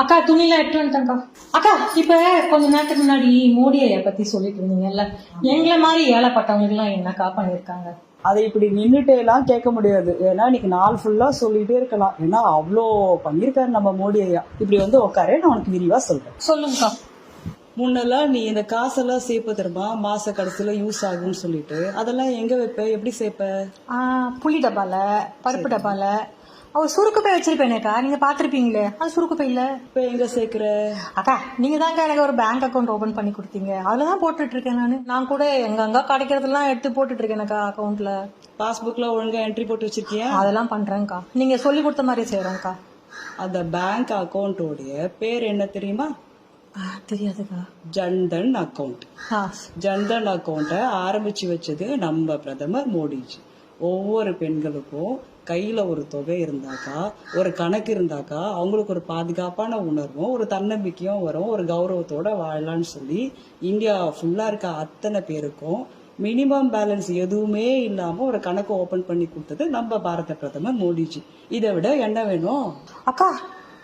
அக்கா துணிலாம் எடுத்து வந்துட்டேன்க்கா. அக்கா இப்ப கொஞ்ச நேரத்துக்கு முன்னாடி மோடி ஐயா பத்தி சொல்லிட்டு இருந்தீங்கல்ல, எங்களை மாதிரி ஏழைப்பட்டவங்களுக்கு எல்லாம் என்னக்கா பண்ணிருக்காங்க? அதை இப்படி நின்றுட்டே எல்லாம் கேட்க முடியாது. ஏன்னா இன்னைக்கு நாள் ஃபுல்லா சொல்லிட்டே இருக்கலாம். ஏன்னா அவ்வளோ பண்ணியிருக்காரு நம்ம மோடி ஐயா. இப்படி உட்காரு, நான் உனக்கு விரிவா சொல்றேன். சொல்லுங்கக்கா. முன்னெல்லாம் நீ இந்த காசெல்லாம் சேர்ப்ப தெரியுமா, மாச கடைசியில யூஸ் ஆகும்னு சொல்லிட்டு அதெல்லாம் எங்க வைப்ப, எப்படி சேர்ப்ப? புளி டப்பால, பருப்பு டப்பால, அவர் சுருக்கு பை வச்சிருப்பேனேக்கா, நீங்க பாத்திருப்பீங்களே, அது சுருக்கு பை இல்ல. இப்ப எங்க சேர்க்கிற? அக்கா நீங்க தாங்க எனக்கு ஒரு பேங்க் அக்கௌண்ட் ஓபன் பண்ணி கொடுத்தீங்க, அதுலதான் போட்டுட்டு இருக்கேன் நான் கூட எங்கங்க கிடைக்கிறதெல்லாம் எடுத்து போட்டுட்டு இருக்கேனக்கா அக்கௌண்ட்ல. பாஸ்புக்ல ஒழுங்கா என்ட்ரி போட்டு வச்சிருக்கியா? அதெல்லாம் பண்றேன்க்கா, நீங்க சொல்லி கொடுத்த மாதிரி செய்யறேன்க்கா. அந்த பேங்க் அக்கௌண்டோடைய பேர் என்ன தெரியுமா? தெரியாதுக்கா. ஜன்தன் அக்கௌண்ட். ஜன்தன் அக்கௌண்ட்டை ஆரம்பிச்சு வச்சது நம்ம பிரதமர் மோடிஜி. ஒவ்வொரு பெண்களுக்கும் கையில ஒரு தொகை இருந்தாக்கா, ஒரு கணக்கு இருந்தாக்கா, அவங்களுக்கு ஒரு பாதுகாப்பான உணர்வும் ஒரு தன்னம்பிக்கையும் வரும், ஒரு கௌரவத்தோட வாழலாம்னு சொல்லி இந்தியா ஃபுல்லா இருக்க அத்தனை பேருக்கும் மினிமம் பேலன்ஸ் எதுவுமே இல்லாம ஒரு கணக்கு ஓபன் பண்ணி கொடுத்தது நம்ம பாரத பிரதமர் மோடிஜி. இதை விட என்ன வேணும்? அக்கா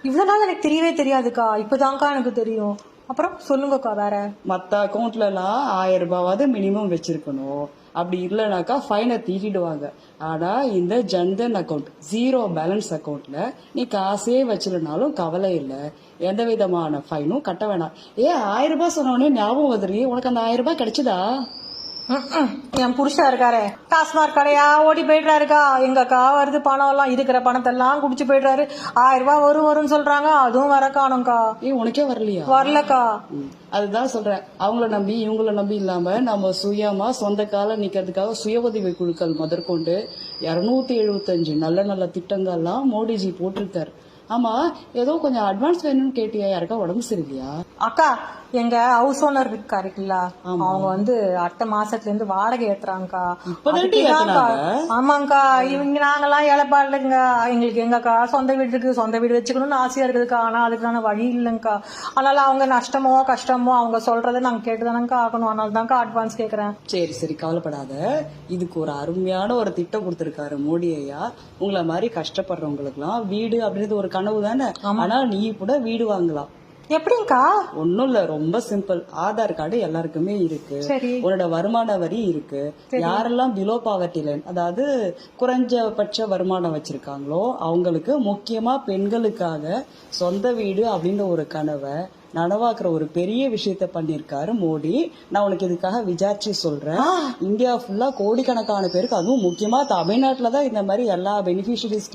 இவ்வளவு நாள் எனக்கு தெரியவே தெரியாதுக்கா, இப்பதான்க்கா எனக்கு தெரியும். அப்புறம் சொல்லுங்கக்கா. வேற மற்ற அக்கௌண்ட்ல எல்லாம் 1000 ரூபாவது மினிமம் வச்சிருக்கணும். அப்படி இல்லைனாக்கா ஃபைனை தீட்டிடுவாங்க. ஆனா இந்த ஜன்தன் அக்கௌண்ட் ஜீரோ பேலன்ஸ் அக்கௌண்ட்ல நீ காசே வச்சிருந்தாலும் கவலை இல்லை, எந்த விதமான ஃபைனும் கட்ட வேணாம். 1000 ரூபாய் சொன்னோடனே ஞாபகம் வந்துரு, உனக்கு அந்த 1000 ரூபாய் கிடைச்சதா? என் புருஷா இருக்காரு, டாஸ்மாக் கடையா ஓடி போயிடுறாருக்கா. எங்கக்கா வருது பணம் எல்லாம், இருக்கிற பணத்தை எல்லாம் குடிச்சு போயிடுறாரு. 1000 ரூபாய் வரும்னு சொல்றாங்க, அதுவும் வர காணும்க்கா. உனக்கே வரலையா? வரலக்கா. அதுதான் சொல்றேன், அவங்கள நம்பி இவங்கள நம்பி இல்லாம நம்ம சுயமா சொந்த கால நிக்கிறதுக்காக சுய உதவி குழுக்கள் முதற்கொண்டு 275 நல்ல நல்ல திட்டங்கள்லாம் மோடிஜி போட்டிருக்காரு. ஆமா, ஏதோ கொஞ்சம் அட்வான்ஸ் வேணும்னு கேட்டியா? யாருக்கா உடம்பு சரியில்லையா? அக்கா எங்க ஹவுஸ் ஓனர் இருக்காருல்ல, அவங்க அடுத்த மாசத்துல இருந்து வாடகை ஏத்துறாங்கக்கா. ஆமாங்கக்கா, இவங்க நாங்கெல்லாம் ஏழைப்பாடுங்க, எங்களுக்கு எங்கக்கா சொந்த வீடு இருக்கு, சொந்த வீடு வச்சுக்கணும்னு ஆசையா இருக்குதுக்கா. ஆனா அதுக்கான வழி இல்லைங்கக்கா. அதனால அவங்க நஷ்டமோ கஷ்டமோ அவங்க சொல்றதை நாங்க கேட்டுதானங்கக்கா ஆகணும். அதனால தான்க்கா அட்வான்ஸ் கேக்குறேன். சரி சரி, கவலைப்படாத. இதுக்கு ஒரு அருமையான ஒரு திட்டம் கொடுத்திருக்காரு மோடி ஐயா. உங்களை மாதிரி கஷ்டப்படுறவங்களுக்கு எல்லாம் வீடு அப்படின்றது ஒரு கனவு தானே. ஆனா நீ கூட வீடு வாங்கலாம். எப்படிங்கக்கா? ஒன்னும் இல்ல, ரொம்ப சிம்பிள். ஆதார் கார்டு எல்லாருக்குமே இருக்கு, உன்னோட வருமான வரி இருக்கு. யாரெல்லாம் பிலோ பாவர்ட்டி லைன், அதாவது குறைஞ்சபட்ச வருமானம் வச்சிருக்காங்களோ அவங்களுக்கு, முக்கியமா பெண்களுக்காக சொந்த வீடு அப்படின்ற ஒரு கனவை நனவாக்குற ஒரு பெரிய விஷயத்த பண்ணிருக்காரு மோடி. நான் உனக்கு இதுக்காக விசாரிச்சு சொல்றேன். இந்தியா ஃபுல்லா கோடிக்கணக்கான பேருக்கு, அதுவும் முக்கியமா தமிழ்நாட்டுலதான் இந்த மாதிரி எல்லா பெனிஃபிஷரிஸ்